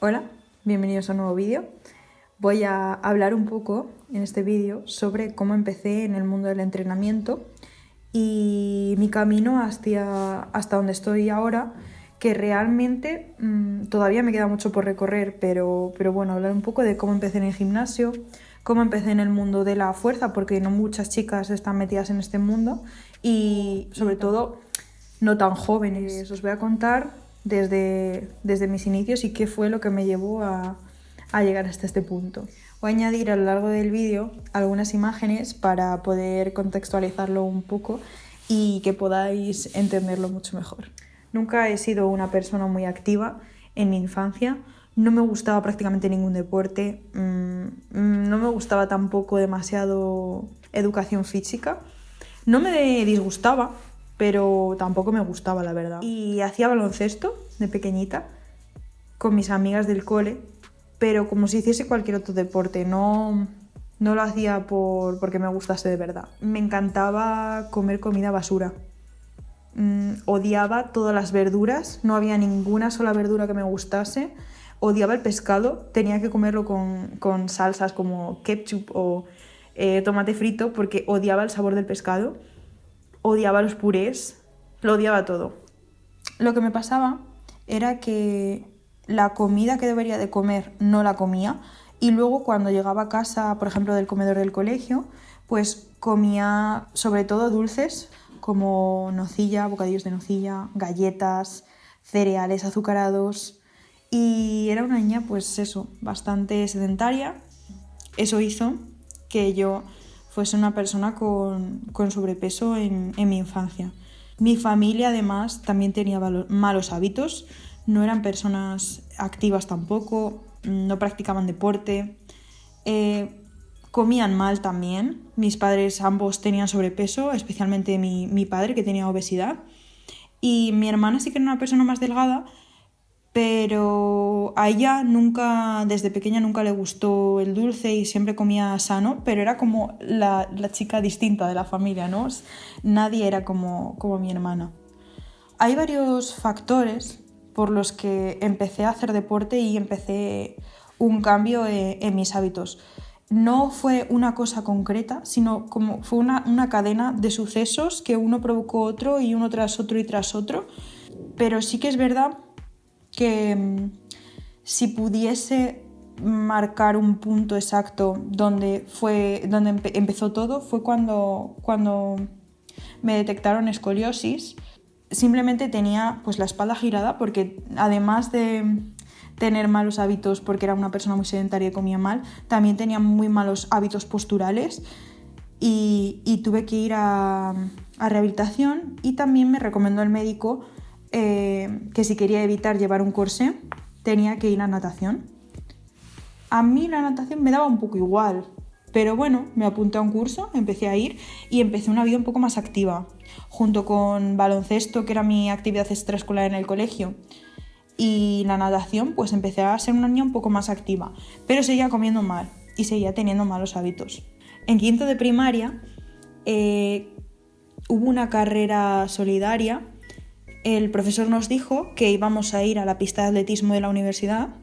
Hola, bienvenidos a un nuevo vídeo. Voy a hablar un poco en este vídeo sobre cómo empecé en el mundo del entrenamiento y mi camino hasta donde estoy ahora, que realmente todavía me queda mucho por recorrer, pero bueno, hablar un poco de cómo empecé en el gimnasio, cómo empecé en el mundo de la fuerza, porque no muchas chicas están metidas en este mundo y sobre todo no tan jóvenes. Os voy a contar desde mis inicios y qué fue lo que me llevó a llegar hasta este punto. Voy a añadir a lo largo del vídeo algunas imágenes para poder contextualizarlo un poco y que podáis entenderlo mucho mejor. Nunca he sido una persona muy activa en mi infancia, no me gustaba prácticamente ningún deporte, no me gustaba tampoco demasiado educación física, no me disgustaba, pero tampoco me gustaba, la verdad. Y hacía baloncesto de pequeñita con mis amigas del cole, pero como si hiciese cualquier otro deporte, no lo hacía porque me gustase de verdad. Me encantaba comer comida basura. Odiaba todas las verduras, no había ninguna sola verdura que me gustase. Odiaba el pescado, tenía que comerlo con salsas como ketchup o tomate frito porque odiaba el sabor del pescado. Odiaba los purés, lo odiaba todo. Lo que me pasaba era que la comida que debería de comer no la comía y luego cuando llegaba a casa, por ejemplo, del comedor del colegio, pues comía sobre todo dulces como nocilla, bocadillos de nocilla, galletas, cereales azucarados y era una niña pues eso, bastante sedentaria. Eso hizo que yo fuese una persona con sobrepeso en mi infancia. Mi familia además también tenía malos hábitos, no eran personas activas tampoco, no practicaban deporte, comían mal también. Mis padres ambos tenían sobrepeso, especialmente mi padre que tenía obesidad. Y mi hermana sí que era una persona más delgada, pero a ella desde pequeña nunca le gustó el dulce y siempre comía sano, pero era como la chica distinta de la familia, ¿no? Nadie era como mi hermana. Hay varios factores por los que empecé a hacer deporte y empecé un cambio en mis hábitos. No fue una cosa concreta, sino como fue una cadena de sucesos que uno provocó otro y uno tras otro y tras otro. Pero sí que es verdad que si pudiese marcar un punto exacto donde empezó todo fue cuando me detectaron escoliosis. Simplemente tenía pues la espalda girada porque además de tener malos hábitos porque era una persona muy sedentaria y comía mal, también tenía muy malos hábitos posturales y tuve que ir a rehabilitación y también me recomendó el médico que si quería evitar llevar un corsé tenía que ir a natación. A mí la natación me daba un poco igual, pero bueno, me apunté a un curso, empecé a ir y empecé una vida un poco más activa, junto con baloncesto, que era mi actividad extraescolar en el colegio, y la natación, pues empecé a ser una niña un poco más activa, pero seguía comiendo mal y seguía teniendo malos hábitos. En quinto de primaria hubo una carrera solidaria. El profesor nos dijo que íbamos a ir a la pista de atletismo de la universidad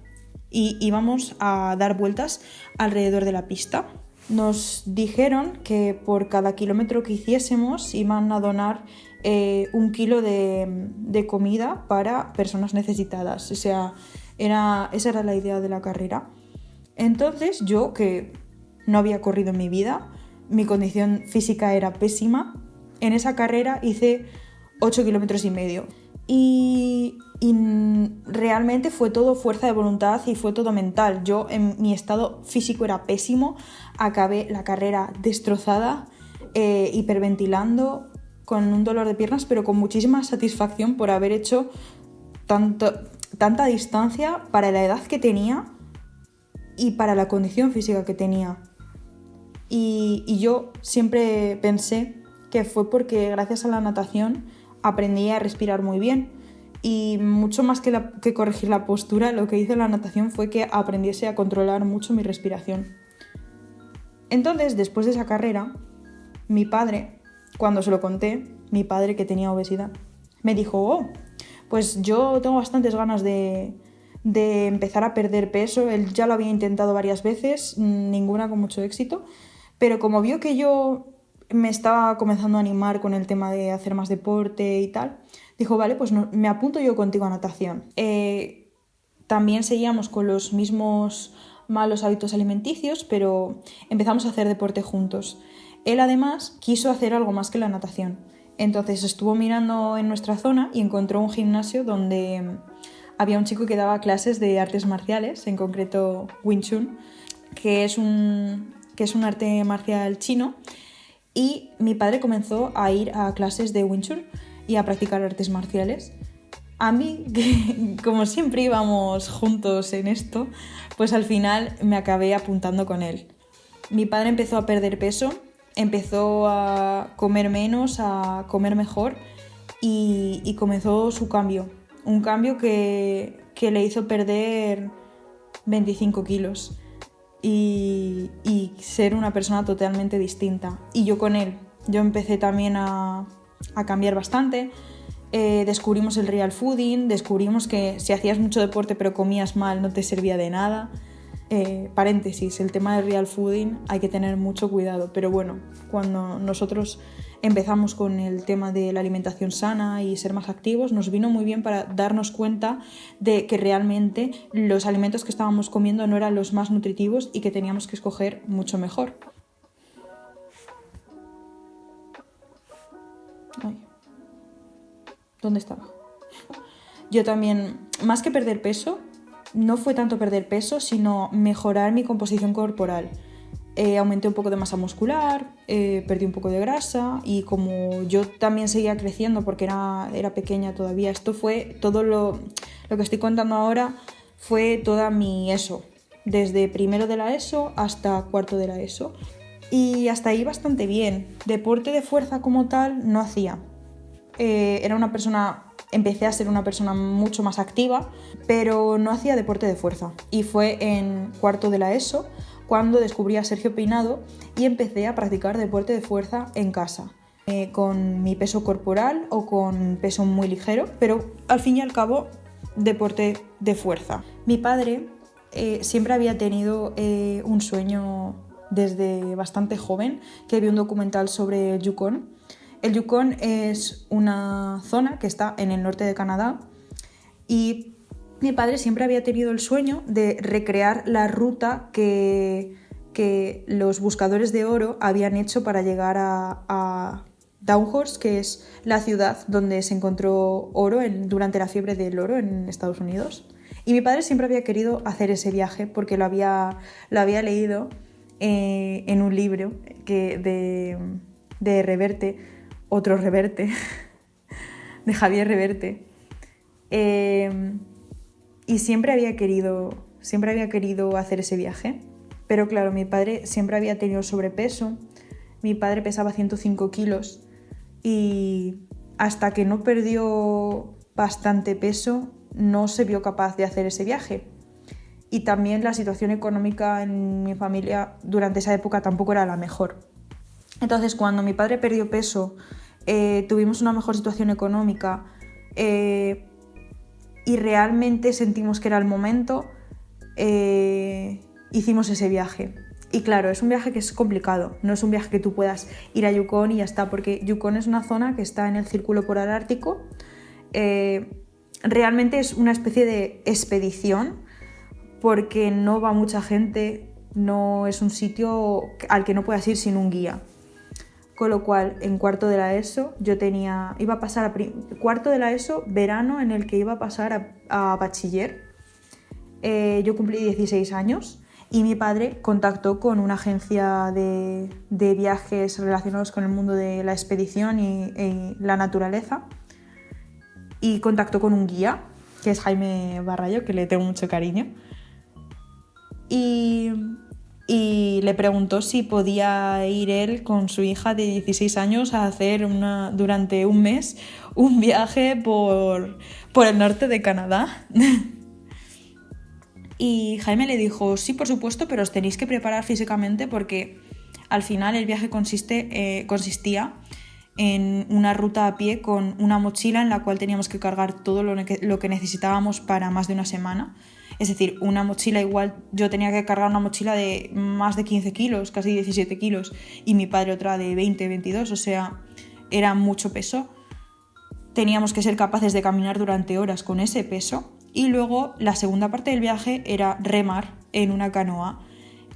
y íbamos a dar vueltas alrededor de la pista. Nos dijeron que por cada kilómetro que hiciésemos iban a donar 1 kilo de comida para personas necesitadas. O sea, esa era la idea de la carrera. Entonces yo, que no había corrido en mi vida, mi condición física era pésima, en esa carrera hice 8,5 kilómetros. Y realmente fue todo fuerza de voluntad y fue todo mental. Yo, en mi estado físico era pésimo, acabé la carrera destrozada, hiperventilando, con un dolor de piernas, pero con muchísima satisfacción por haber hecho tanta distancia para la edad que tenía y para la condición física que tenía. Y yo siempre pensé que fue porque gracias a la natación aprendí a respirar muy bien y mucho más que corregir la postura, lo que hizo la natación fue que aprendiese a controlar mucho mi respiración. Entonces, después de esa carrera, mi padre, cuando se lo conté, mi padre que tenía obesidad, me dijo, pues yo tengo bastantes ganas de de empezar a perder peso. Él ya lo había intentado varias veces, ninguna con mucho éxito, pero como vio que yo me estaba comenzando a animar con el tema de hacer más deporte y tal, dijo, vale, pues no, me apunto yo contigo a natación. También seguíamos con los mismos malos hábitos alimenticios, pero empezamos a hacer deporte juntos. Él además quiso hacer algo más que la natación. Entonces estuvo mirando en nuestra zona y encontró un gimnasio donde había un chico que daba clases de artes marciales, en concreto Wing Chun, que es un arte marcial chino, y mi padre comenzó a ir a clases de Wing Chun y a practicar artes marciales. A mí, que como siempre íbamos juntos en esto, pues al final me acabé apuntando con él. Mi padre empezó a perder peso, empezó a comer menos, a comer mejor y comenzó su cambio. Un cambio que le hizo perder 25 kilos y ser una persona totalmente distinta. Y yo con él, yo empecé también a cambiar bastante. Descubrimos el real fooding, descubrimos que si hacías mucho deporte pero comías mal no te servía de nada. Paréntesis, el tema del real fooding hay que tener mucho cuidado, pero bueno, cuando nosotros empezamos con el tema de la alimentación sana y ser más activos, nos vino muy bien para darnos cuenta de que realmente los alimentos que estábamos comiendo no eran los más nutritivos y que teníamos que escoger mucho mejor. Ay. ¿Dónde estaba? Yo también, más que perder peso, no fue tanto perder peso, sino mejorar mi composición corporal. Aumenté un poco de masa muscular, perdí un poco de grasa y como yo también seguía creciendo porque era pequeña todavía, esto fue todo lo que estoy contando ahora fue toda mi ESO, desde primero de la ESO hasta cuarto de la ESO. Y hasta ahí bastante bien. Deporte de fuerza como tal no hacía. Empecé a ser una persona mucho más activa, pero no hacía deporte de fuerza. Y fue en cuarto de la ESO cuando descubrí a Sergio Peinado y empecé a practicar deporte de fuerza en casa, con mi peso corporal o con peso muy ligero, pero al fin y al cabo deporte de fuerza. Mi padre siempre había tenido un sueño desde bastante joven, que vio un documental sobre el Yukon. El Yukon es una zona que está en el norte de Canadá y mi padre siempre había tenido el sueño de recrear la ruta que los buscadores de oro habían hecho para llegar a Downhorse, que es la ciudad donde se encontró oro durante la fiebre del oro en Estados Unidos. Y mi padre siempre había querido hacer ese viaje porque lo había leído en un libro de Reverte, otro Reverte, de Javier Reverte. Y siempre había querido hacer ese viaje. Pero claro, mi padre siempre había tenido sobrepeso. Mi padre pesaba 105 kilos y hasta que no perdió bastante peso no se vio capaz de hacer ese viaje. Y también la situación económica en mi familia durante esa época tampoco era la mejor. Entonces, cuando mi padre perdió peso, tuvimos una mejor situación económica y realmente sentimos que era el momento, hicimos ese viaje. Y claro, es un viaje que es complicado, no es un viaje que tú puedas ir a Yukon y ya está, porque Yukon es una zona que está en el Círculo Polar Ártico. Realmente es una especie de expedición porque no va mucha gente, no es un sitio al que no puedas ir sin un guía. Con lo cual, en cuarto de la ESO, iba a pasar cuarto de la ESO, verano en el que iba a pasar a bachiller. Yo cumplí 16 años y mi padre contactó con una agencia de viajes relacionados con el mundo de la expedición y la naturaleza y contactó con un guía, que es Jaime Barrallo, que le tengo mucho cariño. Y le preguntó si podía ir él con su hija de 16 años a hacer durante un mes un viaje por el norte de Canadá. Y Jaime le dijo, sí, por supuesto, pero os tenéis que preparar físicamente porque al final el viaje consistía en una ruta a pie con una mochila en la cual teníamos que cargar todo lo que necesitábamos para más de una semana. Es decir, una mochila igual, yo tenía que cargar una mochila de más de 15 kilos, casi 17 kilos, y mi padre otra de 20, 22, o sea, era mucho peso. Teníamos que ser capaces de caminar durante horas con ese peso. Y luego la segunda parte del viaje era remar en una canoa,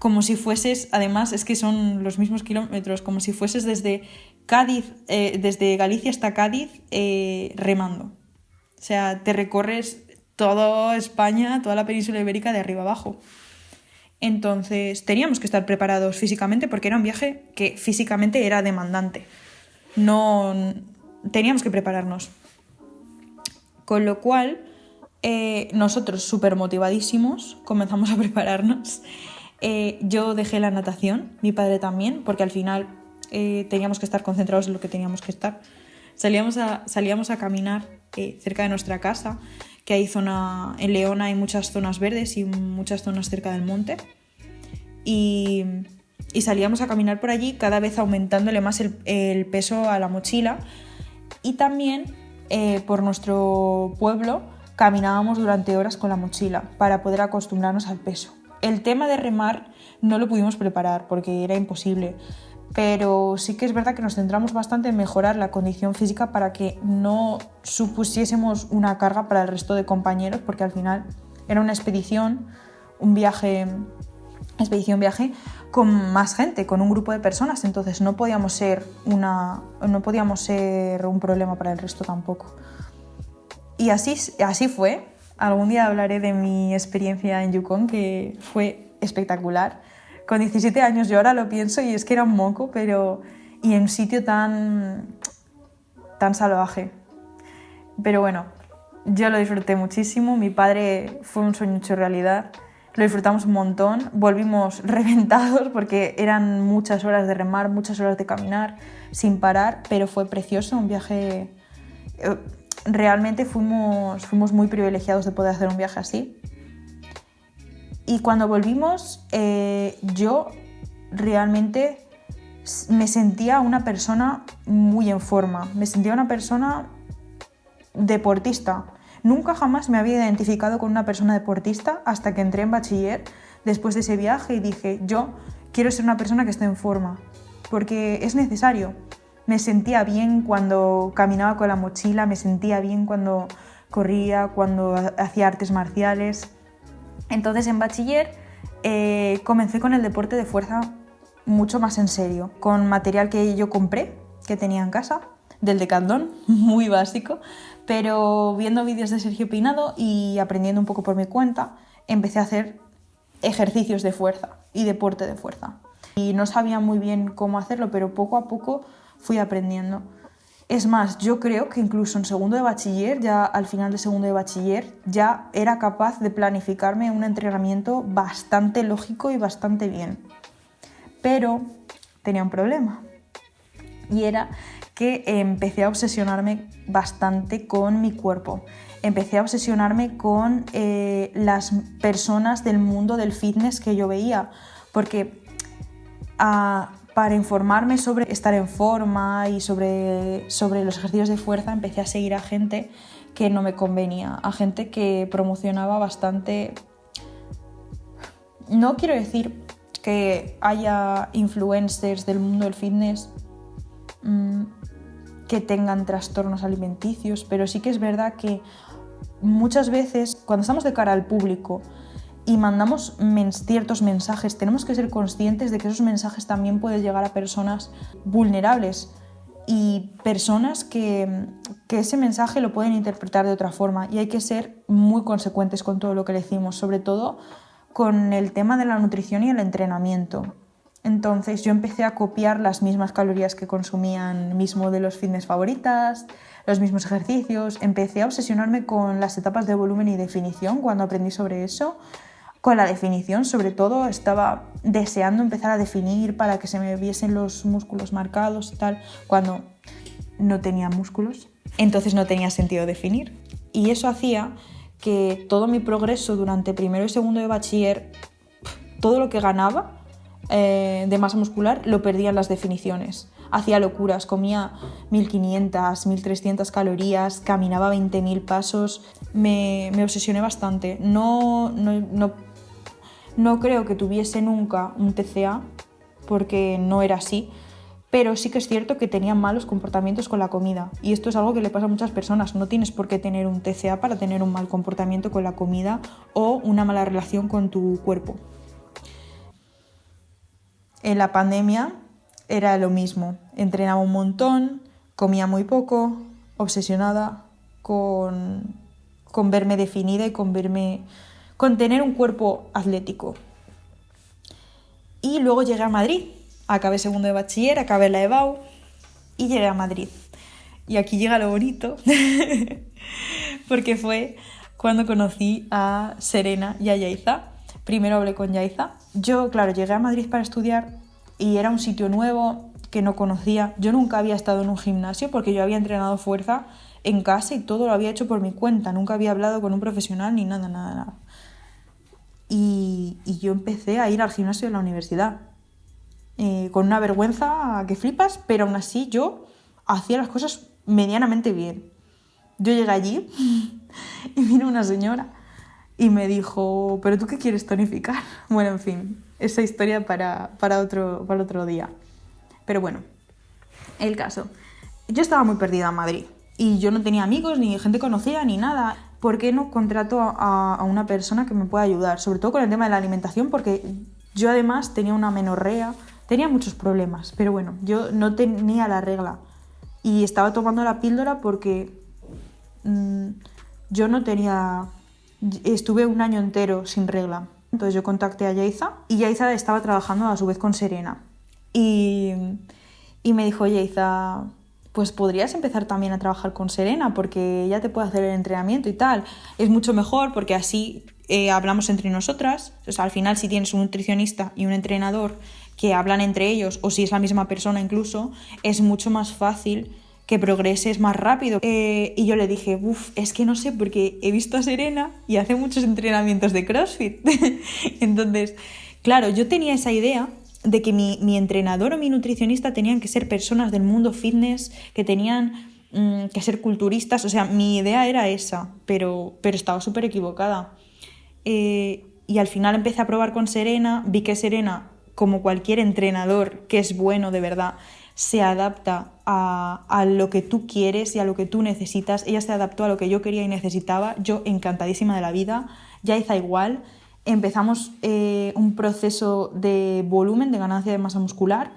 como si fueses, además es que son los mismos kilómetros, como si fueses desde Cádiz, desde Galicia hasta Cádiz, remando. O sea, te recorres toda España, toda la península ibérica de arriba abajo. Entonces teníamos que estar preparados físicamente porque era un viaje que físicamente era demandante. No teníamos que prepararnos. Con lo cual, nosotros súper motivadísimos comenzamos a prepararnos. Yo dejé la natación, mi padre también, porque al final teníamos que estar concentrados en lo que teníamos que estar. Salíamos a caminar cerca de nuestra casa, que hay en León hay muchas zonas verdes y muchas zonas cerca del monte. Y salíamos a caminar por allí, cada vez aumentándole más el peso a la mochila. Y también por nuestro pueblo caminábamos durante horas con la mochila para poder acostumbrarnos al peso. El tema de remar no lo pudimos preparar porque era imposible, pero sí que es verdad que nos centramos bastante en mejorar la condición física para que no supusiésemos una carga para el resto de compañeros, porque al final era una expedición con más gente, con un grupo de personas, entonces no podíamos ser un problema para el resto tampoco. Y así fue. Algún día hablaré de mi experiencia en Yukon, que fue espectacular. Con 17 años yo ahora lo pienso y es que era un moco, y en un sitio tan salvaje. Pero bueno, yo lo disfruté muchísimo. Mi padre fue un sueño hecho realidad. Lo disfrutamos un montón. Volvimos reventados porque eran muchas horas de remar, muchas horas de caminar sin parar, pero fue precioso, un viaje. Realmente fuimos muy privilegiados de poder hacer un viaje así. Y cuando volvimos, yo realmente me sentía una persona muy en forma. Me sentía una persona deportista. Nunca jamás me había identificado con una persona deportista hasta que entré en bachiller después de ese viaje y dije, yo quiero ser una persona que esté en forma, porque es necesario. Me sentía bien cuando caminaba con la mochila, me sentía bien cuando corría, cuando hacía artes marciales. Entonces en bachiller comencé con el deporte de fuerza mucho más en serio, con material que yo compré, que tenía en casa, del Decathlon, muy básico, pero viendo vídeos de Sergio Peinado y aprendiendo un poco por mi cuenta, empecé a hacer ejercicios de fuerza y deporte de fuerza. Y no sabía muy bien cómo hacerlo, pero poco a poco fui aprendiendo. Es más, yo creo que incluso en segundo de bachiller, ya al final de segundo de bachiller, ya era capaz de planificarme un entrenamiento bastante lógico y bastante bien. Pero tenía un problema, y era que empecé a obsesionarme bastante con mi cuerpo. Empecé a obsesionarme con las personas del mundo del fitness que yo veía, porque para informarme sobre estar en forma y sobre los ejercicios de fuerza, empecé a seguir a gente que no me convenía, a gente que promocionaba bastante. No quiero decir que haya influencers del mundo del fitness que tengan trastornos alimenticios, pero sí que es verdad que muchas veces cuando estamos de cara al público y mandamos ciertos mensajes, tenemos que ser conscientes de que esos mensajes también pueden llegar a personas vulnerables y personas que ese mensaje lo pueden interpretar de otra forma, y hay que ser muy consecuentes con todo lo que decimos, sobre todo con el tema de la nutrición y el entrenamiento. Entonces yo empecé a copiar las mismas calorías que consumían mis modelos fitness favoritas, los mismos ejercicios. Empecé a obsesionarme con las etapas de volumen y definición cuando aprendí sobre eso. Con la definición, sobre todo, estaba deseando empezar a definir para que se me viesen los músculos marcados y tal, cuando no tenía músculos. Entonces no tenía sentido definir. Y eso hacía que todo mi progreso durante primero y segundo de bachiller, todo lo que ganaba de masa muscular lo perdía en las definiciones. hacía locuras, comía 1500, 1300 calorías, caminaba 20.000 pasos, me obsesioné bastante. No creo que tuviese nunca un TCA, porque no era así, pero sí que es cierto que tenía malos comportamientos con la comida. Y esto es algo que le pasa a muchas personas. No tienes por qué tener un TCA para tener un mal comportamiento con la comida o una mala relación con tu cuerpo. En la pandemia era lo mismo. Entrenaba un montón, comía muy poco, obsesionada con verme definida y con tener un cuerpo atlético. Y luego llegué a Madrid. Acabé segundo de bachiller, acabé la EBAU y llegué a Madrid. Y aquí llega lo bonito, porque fue cuando conocí a Serena y a Yaiza. Primero hablé con Yaiza. Yo, claro, llegué a Madrid para estudiar y era un sitio nuevo que no conocía. Yo nunca había estado en un gimnasio porque yo había entrenado fuerza en casa y todo lo había hecho por mi cuenta. Nunca había hablado con un profesional ni nada. Y yo empecé a ir al gimnasio de la universidad. Con una vergüenza que flipas, pero aún así yo hacía las cosas medianamente bien. Yo llegué allí y vino una señora y me dijo, ¿pero tú qué quieres tonificar? Bueno, en fin, esa historia para otro día. Pero bueno, el caso. Yo estaba muy perdida en Madrid y yo no tenía amigos, ni gente conocida, ni nada. ¿Por qué no contrato a una persona que me pueda ayudar? Sobre todo con el tema de la alimentación, porque yo además tenía una menorrea. Tenía muchos problemas, pero bueno, yo no tenía la regla y estaba tomando la píldora porque yo no tenía... Estuve un año entero sin regla. Entonces yo contacté a Yaiza y Yaiza estaba trabajando a su vez con Serena. Y me dijo Yaiza, pues podrías empezar también a trabajar con Serena porque ella te puede hacer el entrenamiento y tal. Es mucho mejor porque así hablamos entre nosotras. O sea, al final si tienes un nutricionista y un entrenador que hablan entre ellos, o si es la misma persona incluso, es mucho más fácil que progreses más rápido. Y yo le dije, es que no sé, porque he visto a Serena y hace muchos entrenamientos de CrossFit. Entonces, claro, yo tenía esa idea de que mi entrenador o mi nutricionista tenían que ser personas del mundo fitness, que tenían que ser culturistas. O sea, mi idea era esa, pero estaba súper equivocada. Y al final empecé a probar con Serena, vi que Serena, como cualquier entrenador que es bueno de verdad, se adapta a lo que tú quieres y a lo que tú necesitas. Ella se adaptó a lo que yo quería y necesitaba. Yo encantadísima de la vida. Yaiza igual. Empezamos un proceso de volumen, de ganancia de masa muscular.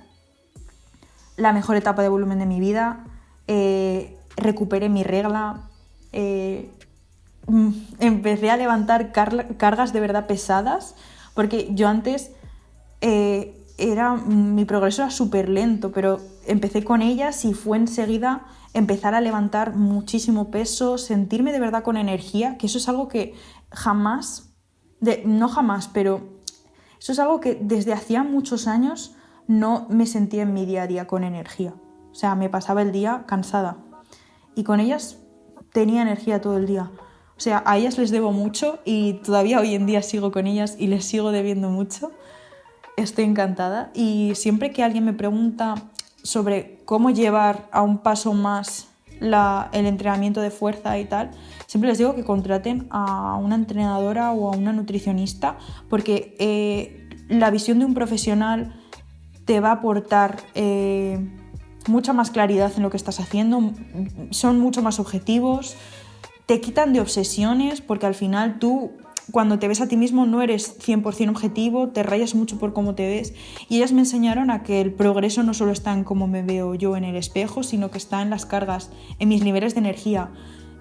La mejor etapa de volumen de mi vida. Recuperé mi regla. Empecé a levantar cargas de verdad pesadas, porque yo antes mi progreso era súper lento, pero empecé con ellas y fue enseguida empezar a levantar muchísimo peso, sentirme de verdad con energía, que eso es algo que pero eso es algo que desde hacía muchos años no me sentía en mi día a día con energía. O sea, me pasaba el día cansada y con ellas tenía energía todo el día. O sea, a ellas les debo mucho y todavía hoy en día sigo con ellas y les sigo debiendo mucho. Estoy encantada y siempre que alguien me pregunta sobre cómo llevar a un paso más el entrenamiento de fuerza y tal, siempre les digo que contraten a una entrenadora o a una nutricionista, porque la visión de un profesional te va a aportar mucha más claridad en lo que estás haciendo, son mucho más objetivos, te quitan de obsesiones, porque al final tú, cuando te ves a ti mismo, no eres 100% objetivo, te rayas mucho por cómo te ves. Y ellas me enseñaron a que el progreso no solo está en cómo me veo yo en el espejo, sino que está en las cargas, en mis niveles de energía,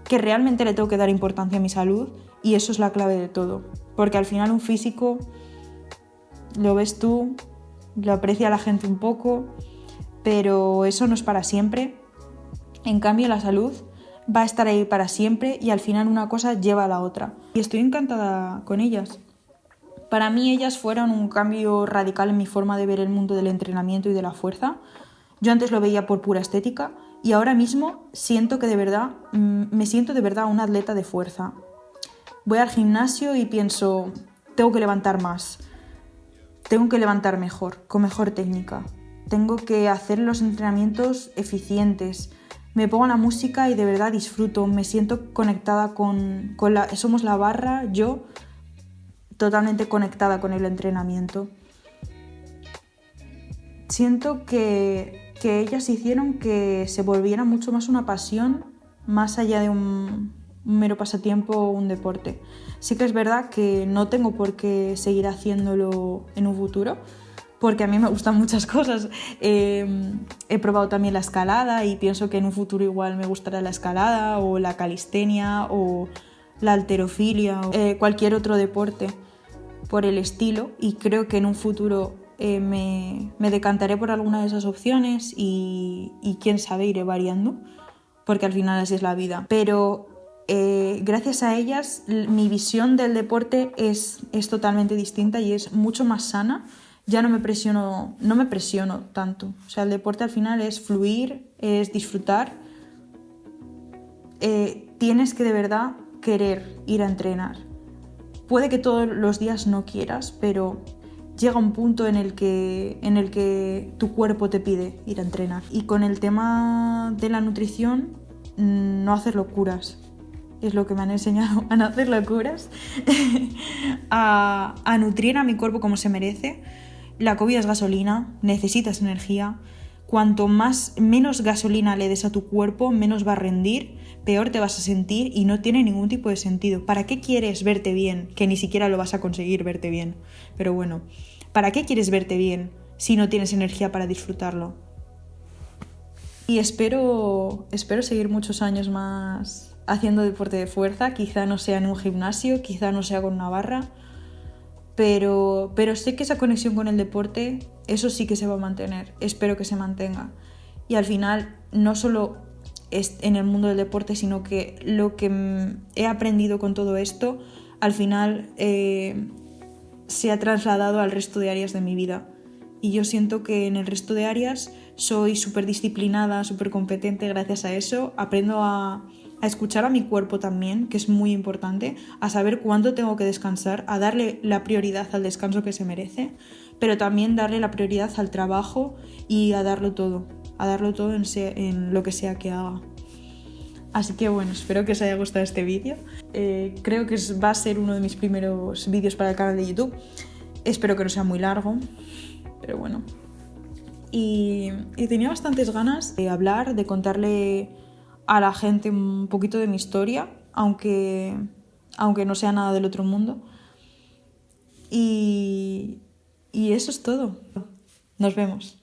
que realmente le tengo que dar importancia a mi salud, y eso es la clave de todo. Porque al final un físico lo ves tú, lo aprecia la gente un poco, pero eso no es para siempre. En cambio, la salud va a estar ahí para siempre y al final una cosa lleva a la otra. Y estoy encantada con ellas. Para mí ellas fueron un cambio radical en mi forma de ver el mundo del entrenamiento y de la fuerza. Yo antes lo veía por pura estética y ahora mismo siento que me siento de verdad una atleta de fuerza. Voy al gimnasio y pienso, tengo que levantar más, tengo que levantar mejor, con mejor técnica. tengo que hacer los entrenamientos eficientes. Me pongo la música y de verdad disfruto, me siento conectada somos la barra, yo totalmente conectada con el entrenamiento. Siento que ellas hicieron que se volviera mucho más una pasión, más allá de un mero pasatiempo o un deporte. Sí que es verdad que no tengo por qué seguir haciéndolo en un futuro, porque a mí me gustan muchas cosas. He probado también la escalada y pienso que en un futuro igual me gustará la escalada o la calistenia o la halterofilia o cualquier otro deporte por el estilo, y creo que en un futuro me decantaré por alguna de esas opciones y quién sabe, iré variando, porque al final así es la vida. Pero gracias a ellas mi visión del deporte es totalmente distinta y es mucho más sana. Ya no me presiono tanto. O sea, el deporte al final es fluir, es disfrutar. Tienes que de verdad querer ir a entrenar. Puede que todos los días no quieras, pero llega un punto en el que tu cuerpo te pide ir a entrenar. Y con el tema de la nutrición, no hacer locuras. Es lo que me han enseñado, a no hacer locuras, a nutrir a mi cuerpo como se merece. La comida es gasolina, necesitas energía. Cuanto menos gasolina le des a tu cuerpo, menos va a rendir, peor te vas a sentir y no tiene ningún tipo de sentido. ¿Para qué quieres verte bien? Que ni siquiera lo vas a conseguir verte bien. Pero bueno, ¿para qué quieres verte bien si no tienes energía para disfrutarlo? Y espero seguir muchos años más haciendo deporte de fuerza. Quizá no sea en un gimnasio, quizá no sea con una barra, pero sé que esa conexión con el deporte, eso sí que se va a mantener. Espero que se mantenga. Y al final, no solo es en el mundo del deporte, sino que lo que he aprendido con todo esto, al final se ha trasladado al resto de áreas de mi vida. Y yo siento que en el resto de áreas soy súper disciplinada, súper competente gracias a eso. Aprendo a escuchar a mi cuerpo también, que es muy importante, a saber cuándo tengo que descansar, a darle la prioridad al descanso que se merece, pero también darle la prioridad al trabajo y a darlo todo en lo que sea que haga. Así que bueno, espero que os haya gustado este vídeo. Creo que va a ser uno de mis primeros vídeos para el canal de YouTube. Espero que no sea muy largo, pero bueno. Y tenía bastantes ganas de hablar, de contarle a la gente un poquito de mi historia, aunque no sea nada del otro mundo. Y eso es todo. Nos vemos.